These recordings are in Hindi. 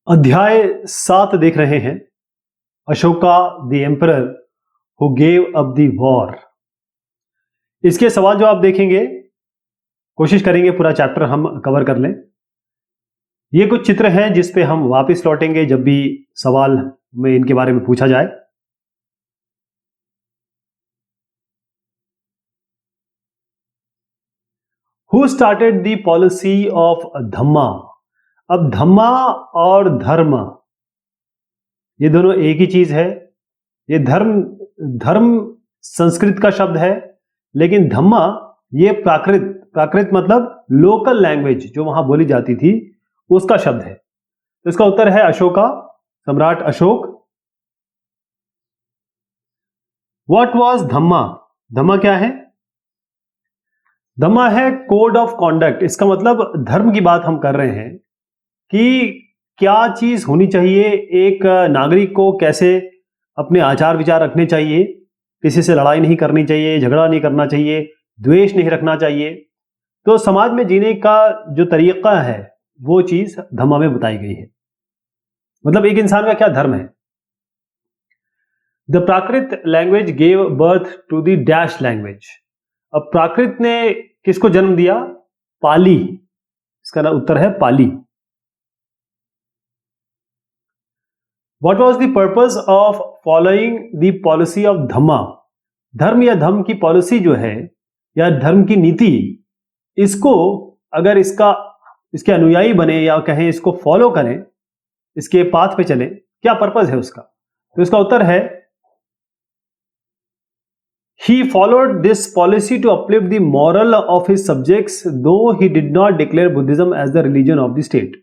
अध्याय 7 देख रहे हैं। Ashoka the emperor who gave up the war. इसके सवाल जवाब देखेंगे, कोशिश करेंगे पूरा चैप्टर हम कवर कर लें। ये कुछ चित्र हैं जिस पे हम वापस लौटेंगे जब भी सवाल में इनके बारे में पूछा जाए। Who started the policy of Dhamma. अब धम्मा और धर्म ये दोनों एक ही चीज है। ये धर्म संस्कृत का शब्द है, लेकिन धम्मा ये प्राकृत मतलब लोकल लैंग्वेज जो वहां बोली जाती थी उसका शब्द है। तो इसका उत्तर है अशोका, सम्राट अशोक। व्हाट वाज धम्मा? धम्मा क्या है? धम्मा है कोड ऑफ कॉन्डक्ट। इसका मतलब धर्म की बात हम कर रहे हैं कि क्या चीज होनी चाहिए, एक नागरिक को कैसे अपने आचार विचार रखने चाहिए, किसी से लड़ाई नहीं करनी चाहिए, झगड़ा नहीं करना चाहिए, द्वेष नहीं रखना चाहिए। तो समाज में जीने का जो तरीका है वो चीज धम्मा में बताई गई है। मतलब एक इंसान का क्या धर्म है। The Prakrit language gave birth to the dash language. अब प्राकृत ने किसको जन्म दिया? पाली। इसका उत्तर है पाली। What was the purpose of following the policy of धम्मा? धर्म या धम्म की पॉलिसी जो है या धर्म की नीति, इसको अगर इसके अनुयायी बने या कहें इसको फॉलो करें, इसके पाथ पे चले, क्या पर्पस है उसका? तो इसका उत्तर है He followed this policy to uplift the moral of his subjects, though he did not declare Buddhism as the religion of the state.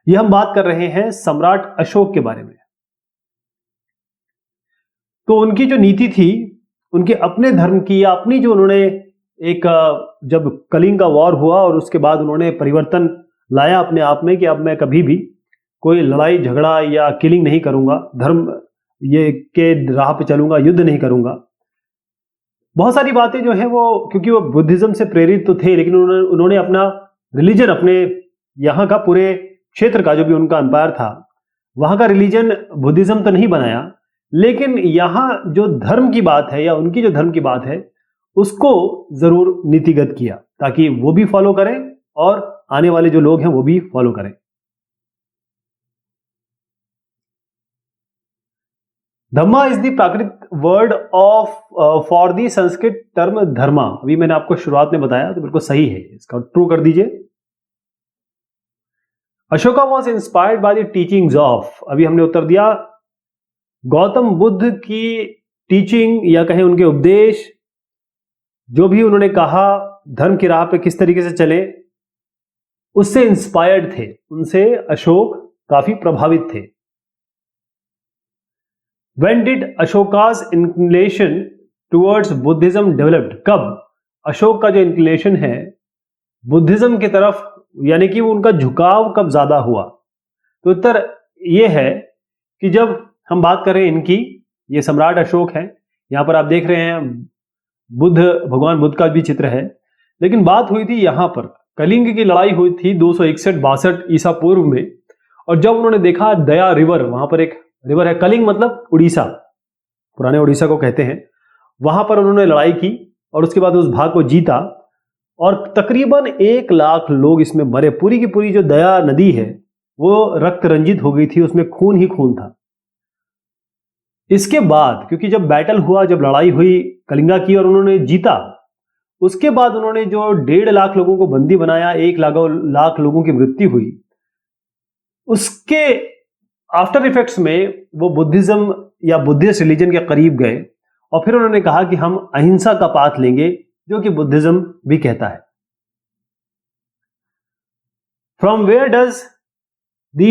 यह हम बात कर रहे हैं सम्राट अशोक के बारे में। तो उनकी जो नीति थी, उनके अपने धर्म की या अपनी जो उन्होंने एक जब कलिंग का वॉर हुआ और उसके बाद उन्होंने परिवर्तन लाया अपने आप में कि अब मैं कभी भी कोई लड़ाई झगड़ा या किलिंग नहीं करूंगा, धर्म ये के राह पे चलूंगा, युद्ध नहीं करूंगा। बहुत सारी बातें जो है वो, क्योंकि वो बुद्धिज्म से प्रेरित तो थे, लेकिन उन्होंने अपना रिलीजन, अपने यहाँ का पूरे क्षेत्र का जो भी उनका एम्पायर था वहां का रिलीजन बुद्धिज्म तो नहीं बनाया, लेकिन यहां जो धर्म की बात है या उनकी जो धर्म की बात है उसको जरूर नीतिगत किया ताकि वो भी फॉलो करें और आने वाले जो लोग हैं वो भी फॉलो करें। Dhamma is the Prakrit word of for the Sanskrit term dharma. अभी मैंने आपको शुरुआत में बताया, तो बिल्कुल सही है, इसका ट्रू कर दीजिए। Ashoka was inspired by the teachings of. अभी हमने उत्तर दिया गौतम बुद्ध की टीचिंग या कहें उनके उपदेश, जो भी उन्होंने कहा धर्म की राह पे किस तरीके से चले, उससे इंस्पायर्ड थे, उनसे अशोक काफी प्रभावित थे। When did Ashoka's inclination towards Buddhism developed? कब अशोक का जो इंक्लिनेशन है बुद्धिज्म की तरफ, यानी कि वो उनका झुकाव कब ज्यादा हुआ? तो उत्तर ये है कि जब हम बात करें इनकी, ये सम्राट अशोक है, यहां पर आप देख रहे हैं भगवान बुद्ध का भी चित्र है, लेकिन बात हुई थी यहां पर कलिंग की लड़ाई हुई थी 261-62 ईसा पूर्व में। और जब उन्होंने देखा दया रिवर, वहां पर एक रिवर है, कलिंग मतलब उड़ीसा, पुराने उड़ीसा को कहते हैं, वहां पर उन्होंने लड़ाई की और उसके बाद उस भाग को जीता और तकरीबन 1 लाख लोग इसमें मरे। पूरी की पूरी जो दया नदी है वो रक्त रंजित हो गई थी, उसमें खून ही खून था। इसके बाद क्योंकि जब बैटल हुआ, जब लड़ाई हुई कलिंगा की और उन्होंने जीता, उसके बाद उन्होंने जो 1.5 लाख लोगों को बंदी बनाया, 1 लाख लोगों की मृत्यु हुई, उसके आफ्टर इफेक्ट्स में वो बुद्धिज्म या बुद्धिस्ट रिलीजन के करीब गए और फिर उन्होंने कहा कि हम अहिंसा का पाथ लेंगे, जो कि बुद्धिज्म भी कहता है। From where does the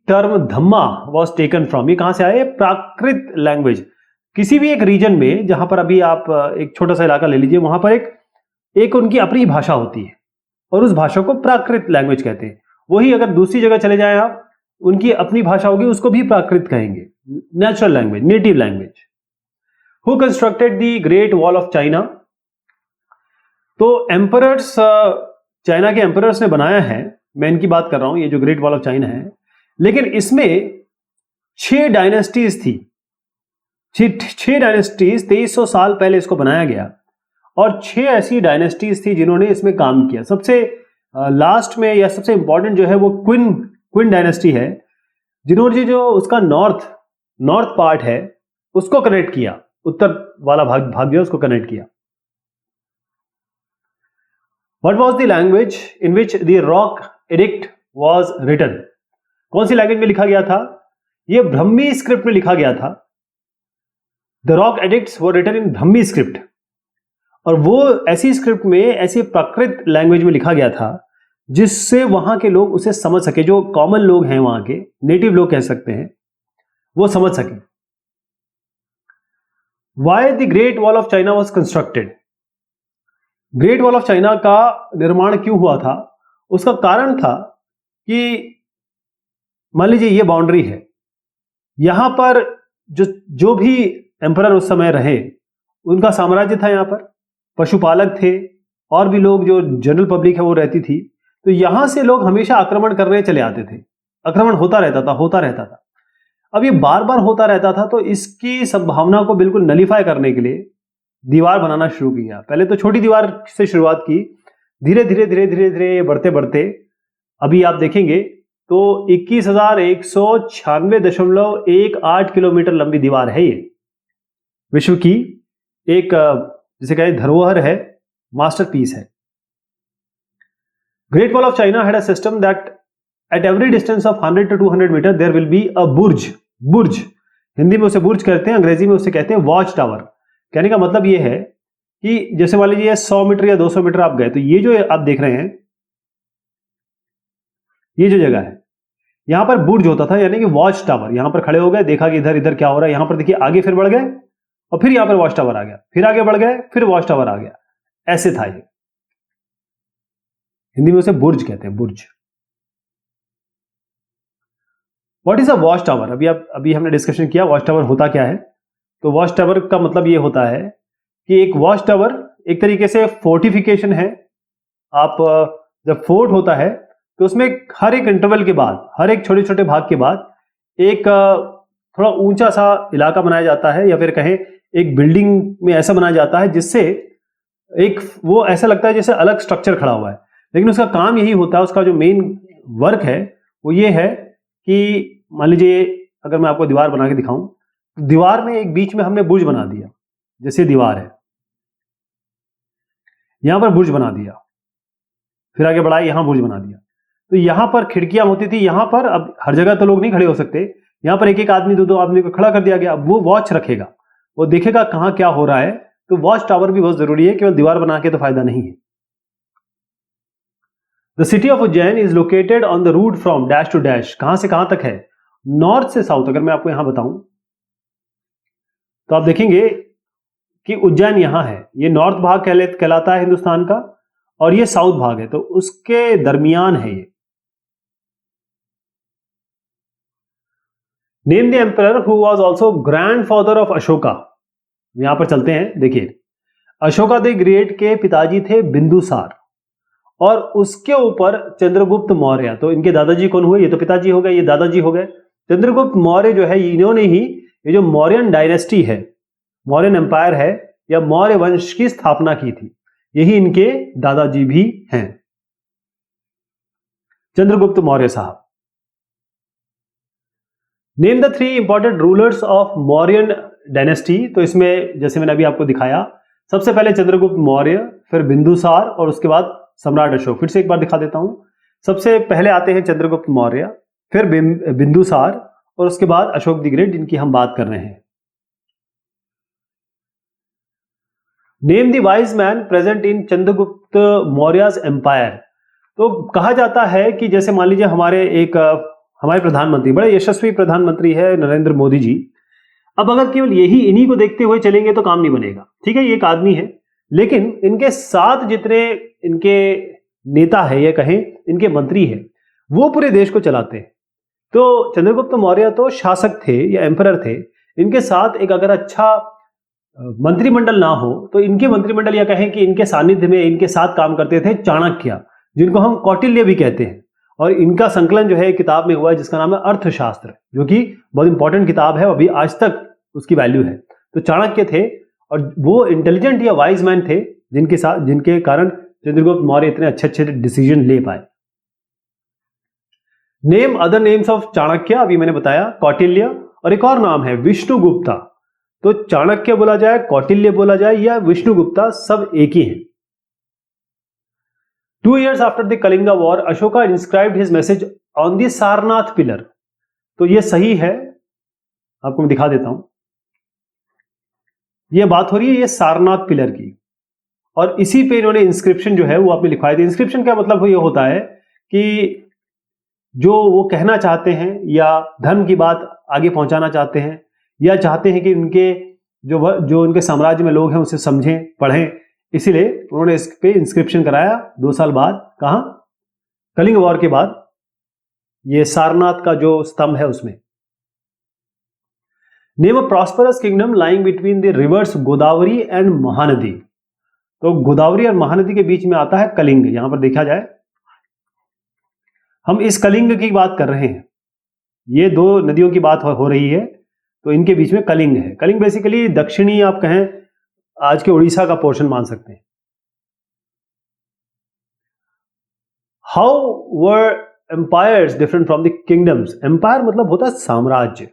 term dhamma was taken from? ये कहां से आए? प्राकृत लैंग्वेज। किसी भी एक रीजन में, जहां पर अभी आप एक छोटा सा इलाका ले लीजिए, वहां पर एक उनकी अपनी भाषा होती है और उस भाषा को प्राकृत लैंग्वेज कहते हैं। वही अगर दूसरी जगह चले जाएं आप, उनकी अपनी भाषा होगी, उसको भी प्राकृत कहेंगे, natural language, native language. Who constructed the great wall of China? तो एम्परर्स, चाइना के एम्परर्स ने बनाया है, मैं इनकी बात कर रहा हूं, ये जो ग्रेट वॉल ऑफ चाइना है लेकिन इसमें 6 डायनेस्टीज थी, 6 डायनेस्टीज 2300 साल पहले इसको बनाया गया, और 6 ऐसी डायनेस्टीज थी जिन्होंने इसमें काम किया। सबसे लास्ट में या सबसे इंपॉर्टेंट जो है वो क्विन डायनेस्टी है, जिन्होंने जो उसका नॉर्थ पार्ट है उसको कनेक्ट किया, उत्तर वाला भाग जो है उसको कनेक्ट किया। What was the language in which the Rock Edict was written? कौन सी लैंग्वेज में लिखा गया था? यह ब्रह्मी स्क्रिप्ट में लिखा गया था। The Rock Edicts were written in Brahmi script, और वो ऐसी स्क्रिप्ट में, ऐसी प्राकृत लैंग्वेज में लिखा गया था जिससे वहां के लोग उसे समझ सके, जो कॉमन लोग हैं वहां के, नेटिव लोग कह सकते हैं, वो समझ सके। Why the Great Wall of China was constructed? Great wall of China का निर्माण क्यों हुआ था? उसका कारण था कि मान लीजिए ये बाउंड्री है, यहां पर जो भी एम्परर उस समय रहे उनका साम्राज्य था, यहां पर पशुपालक थे और भी लोग, जो जनरल पब्लिक है वो रहती थी, तो यहां से लोग हमेशा आक्रमण करने चले आते थे, आक्रमण होता रहता था। अब ये बार बार होता रहता था, तो इसकी संभावना को बिल्कुल नलीफाई करने के लिए दीवार बनाना शुरू किया। पहले तो छोटी दीवार से शुरुआत की, धीरे धीरे बढ़ते बढ़ते अभी आप देखेंगे तो 21,196.18 किलोमीटर लंबी दीवार है। ये विश्व की एक, जिसे कहें, धरोहर है, मास्टरपीस है। Great wall of China had a system that at every distance of 100 to 200 metre there will be a बुर्ज। हिंदी में उसे बुर्ज कहते हैं, अंग्रेजी में उसे कहते हैं वॉच टावर। कहने का मतलब ये है कि जैसे मान लीजिए 100 मीटर या 200 मीटर आप गए, तो ये जो आप देख रहे हैं, ये जो जगह है, यहां पर बुर्ज होता था, यानी कि वॉच टावर। यहां पर खड़े हो गए, देखा कि इधर इधर क्या हो रहा है, यहां पर देखिए आगे फिर बढ़ गए और फिर यहां पर वॉच टावर आ गया, फिर आगे बढ़ गए, फिर वॉच टावर आ गया, ऐसे था ये। हिंदी में उसे बुर्ज कहते हैं, बुर्ज। What is a watch tower? अभी हमने डिस्कशन किया वॉच टावर होता क्या है। तो वॉच टावर का मतलब ये होता है कि एक वॉच टावर एक तरीके से फोर्टिफिकेशन है। आप जब फोर्ट होता है तो उसमें हर एक इंटरवल के बाद, हर एक छोटे छोटे भाग के बाद एक थोड़ा ऊंचा सा इलाका बनाया जाता है, या फिर कहें एक बिल्डिंग में ऐसा बनाया जाता है जिससे एक वो ऐसा लगता है जैसे अलग स्ट्रक्चर खड़ा हुआ है। लेकिन उसका काम यही होता है, उसका जो मेन वर्क है वो ये है कि मान लीजिए अगर मैं आपको दीवार बना के दिखाऊं, दीवार में एक बीच में हमने बुर्ज बना दिया, जैसे दीवार है, यहां पर बुर्ज बना दिया, फिर आगे बढ़ाए, यहां बुर्ज बना दिया। तो यहां पर खिड़कियां होती थी, यहां पर अब हर जगह तो लोग नहीं खड़े हो सकते, यहां पर एक एक आदमी, दो दो आदमी को खड़ा कर दिया गया। अब वो वॉच रखेगा, वो देखेगा कहां क्या हो रहा है। तो वॉच टावर भी बहुत जरूरी है, केवल दीवार बना के तो फायदा नहीं है। The city of Ujjain is located on the route from dash to dash. कहां से कहां तक है? नॉर्थ से साउथ। अगर मैं आपको यहां बताऊं तो आप देखेंगे कि उज्जैन यहां है, ये नॉर्थ भाग कहलाता है हिंदुस्तान का, और ये साउथ भाग है, तो उसके दरमियान है ये। Name the emperor who was also grandfather of Ashoka. यहां पर चलते हैं, देखिए अशोका द ग्रेट के पिताजी थे बिंदुसार, और उसके ऊपर चंद्रगुप्त मौर्य। तो इनके दादाजी कौन हुए? ये तो पिताजी हो गए, ये दादाजी हो गए। चंद्रगुप्त मौर्य जो है, इन्होंने ही ये जो मौर्यन डायनेस्टी है, मौर्यन एम्पायर है, या मौर्य वंश की स्थापना की थी। यही इनके दादाजी भी हैं, चंद्रगुप्त मौर्य साहब। Name the 3 important rulers of Mauryan dynasty. तो इसमें जैसे मैंने अभी आपको दिखाया, सबसे पहले चंद्रगुप्त मौर्य, फिर बिंदुसार, और उसके बाद सम्राट अशोक। फिर से एक बार दिखा देता हूं। सबसे पहले आते हैं चंद्रगुप्त मौर्य, फिर बिंदुसार, और उसके बाद अशोक द ग्रेट, जिनकी हम बात कर रहे हैं। Name the wise man present in Chandragupta Maurya's empire. तो कहा जाता है कि जैसे मान लीजिए हमारे प्रधानमंत्री, बड़े यशस्वी प्रधानमंत्री है नरेंद्र मोदी जी। अब अगर केवल इन्हीं को देखते हुए चलेंगे तो काम नहीं बनेगा। ठीक है, ये एक आदमी है, लेकिन इनके साथ जितने इनके नेता है, ये कहें इनके मंत्री हैं, वो पूरे देश को चलाते हैं। तो चंद्रगुप्त मौर्य तो शासक थे या एम्परर थे, इनके साथ एक अगर अच्छा मंत्रिमंडल ना हो तो इनके मंत्रिमंडल, या कहें कि इनके सानिध्य में इनके साथ काम करते थे चाणक्य, जिनको हम कौटिल्य भी कहते हैं। और इनका संकलन जो है किताब में हुआ है जिसका नाम है अर्थशास्त्र, जो कि बहुत इंपॉर्टेंट किताब है, अभी आज तक उसकी वैल्यू है। तो चाणक्य थे और वो इंटेलिजेंट या वाइज मैन थे जिनके कारण चंद्रगुप्त मौर्य इतने अच्छे अच्छे डिसीजन ले पाए। Name other names of Chanakya, अभी मैंने बताया, कौटिल्य, और एक और नाम है विष्णुगुप्ता। तो चाणक्य बोला जाए, कौटिल्य बोला जाए या विष्णुगुप्ता, सब एक ही हैं। 2 years after the Kalinga War, Ashoka inscribed his message on the Sarnath pillar. तो ये सही है, आपको मैं दिखा देता हूं। ये बात हो रही है ये सारनाथ पिलर की, और इसी पे इन्होंने इंस्क्रिप्शन जो है वो आपने लिखवाया था। इंस्क्रिप्शन का मतलब ये होता है कि जो वो कहना चाहते हैं या धर्म की बात आगे पहुंचाना चाहते हैं, या चाहते हैं कि उनके जो उनके साम्राज्य में लोग हैं उसे समझें, पढ़ें, इसीलिए उन्होंने इस पे इंस्क्रिप्शन कराया 2 साल बाद। कहां? कलिंग वॉर के बाद, ये सारनाथ का जो स्तंभ है उसमें। Name a prosperous kingdom lying between the reverse Godavari and Mahanadi. तो गोदावरी और महानदी के बीच में आता है कलिंग। यहां पर देखा जाए, हम इस कलिंग की बात कर रहे हैं, ये 2 नदियों की बात हो रही है, तो इनके बीच में कलिंग है। कलिंग बेसिकली दक्षिणी, आप कहें आज के उड़ीसा का पोर्शन मान सकते हैं। How were empires different from the kingdoms. Empire मतलब होता है साम्राज्य,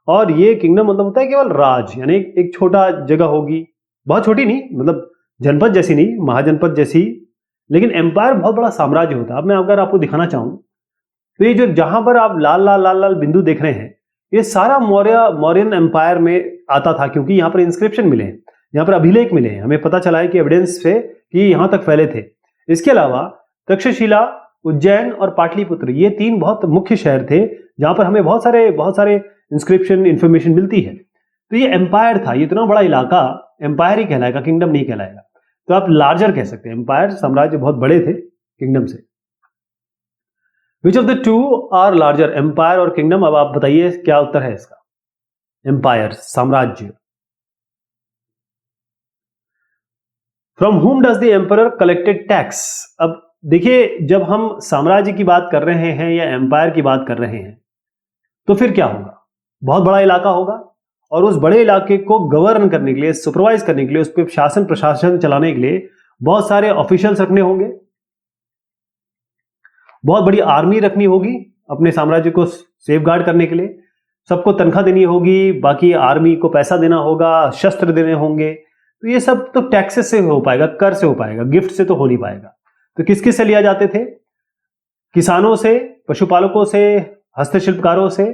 और ये किंगडम मतलब होता है केवल राज, यानी एक छोटा जगह होगी, बहुत छोटी नहीं, मतलब जनपद जैसी नहीं, महाजनपद जैसी, लेकिन एम्पायर बहुत बड़ा साम्राज्य होता है। अब मैं अगर आपको दिखाना चाहूं तो ये जो जहां पर आप लाल लाल लाल लाल बिंदु देख रहे हैं, ये सारा मौर्यन एम्पायर में आता था, क्योंकि यहां पर इंस्क्रिप्शन मिले हैं, यहां पर अभिलेख मिले हैं, हमें पता चला है कि एविडेंस से कि यहां तक फैले थे। इसके अलावा तक्षशिला, उज्जैन और पाटलिपुत्र, ये 3 बहुत मुख्य शहर थे जहां पर हमें बहुत सारे इंस्क्रिप्शन इंफॉर्मेशन मिलती है। तो ये एम्पायर था, ये इतना बड़ा इलाका एम्पायर ही कहलाएगा, किंगडम नहीं कहलाएगा। तो आप लार्जर कह सकते हैं, एम्पायर साम्राज्य बहुत बड़े थे किंगडम से। Which of the 2 are larger, empire और किंगडम? अब आप बताइए क्या उत्तर है इसका। एम्पायर, साम्राज्य। फ्रॉम हुम does the emperor collected tax. अब देखिए, जब हम साम्राज्य की बात कर रहे हैं या एम्पायर की बात कर रहे हैं, तो फिर क्या होगा? बहुत बड़ा इलाका होगा, और उस बड़े इलाके को गवर्न करने के लिए, सुपरवाइज करने के लिए, उस पर शासन प्रशासन चलाने के लिए बहुत सारे ऑफिशियल्स रखने होंगे, बहुत बड़ी आर्मी रखनी होगी अपने साम्राज्य को सेफगार्ड करने के लिए, सबको तनख्वाह देनी होगी, बाकी आर्मी को पैसा देना होगा, शस्त्र देने होंगे। तो ये सब तो टैक्सेस से हो पाएगा, कर से हो पाएगा, गिफ्ट से तो हो नहीं पाएगा। तो किस से लिया जाते थे? किसानों से, पशुपालकों से, हस्तशिल्पकारों से,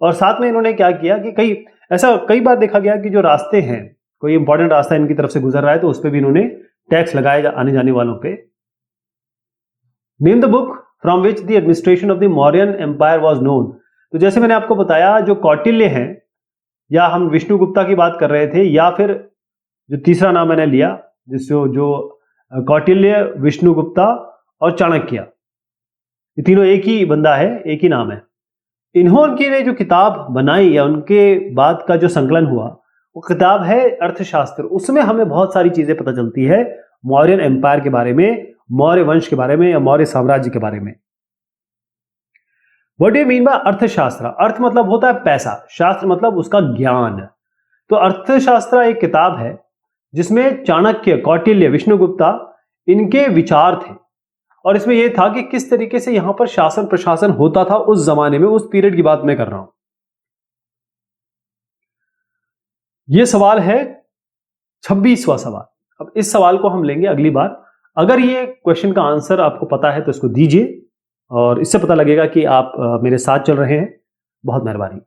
और साथ में इन्होंने क्या किया कि कई बार देखा गया कि जो रास्ते हैं, कोई इंपॉर्टेंट रास्ता इनकी तरफ से गुजर रहा है तो उस पर भी इन्होंने टैक्स लगाए आने जाने वालों पे। Name the book from which the administration of the Mauryan empire was known. तो जैसे मैंने आपको बताया, जो कौटिल्य हैं, या हम विष्णुगुप्ता की बात कर रहे थे, या फिर जो तीसरा नाम मैंने लिया जो कौटिल्य, विष्णुगुप्ता और चाणक्य, ये तीनों एक ही बंदा है, एक ही नाम है। इन्होंने जो किताब बनाई या उनके बाद का जो संकलन हुआ, वो किताब है अर्थशास्त्र। उसमें हमें बहुत सारी चीजें पता चलती है मौर्यन एम्पायर के बारे में, मौर्य वंश के बारे में, या मौर्य साम्राज्य के बारे में। What do you mean by अर्थशास्त्र? अर्थ मतलब होता है पैसा, शास्त्र मतलब उसका ज्ञान। तो अर्थशास्त्र एक किताब है जिसमें चाणक्य, कौटिल्य, विष्णुगुप्ता, इनके विचार थे, और इसमें यह था कि किस तरीके से यहां पर शासन प्रशासन होता था उस जमाने में, उस पीरियड की बात मैं कर रहा हूं। यह सवाल है 26वां सवाल। अब इस सवाल को हम लेंगे अगली बार। अगर ये क्वेश्चन का आंसर आपको पता है तो इसको दीजिए, और इससे पता लगेगा कि आप मेरे साथ चल रहे हैं। बहुत मेहरबानी।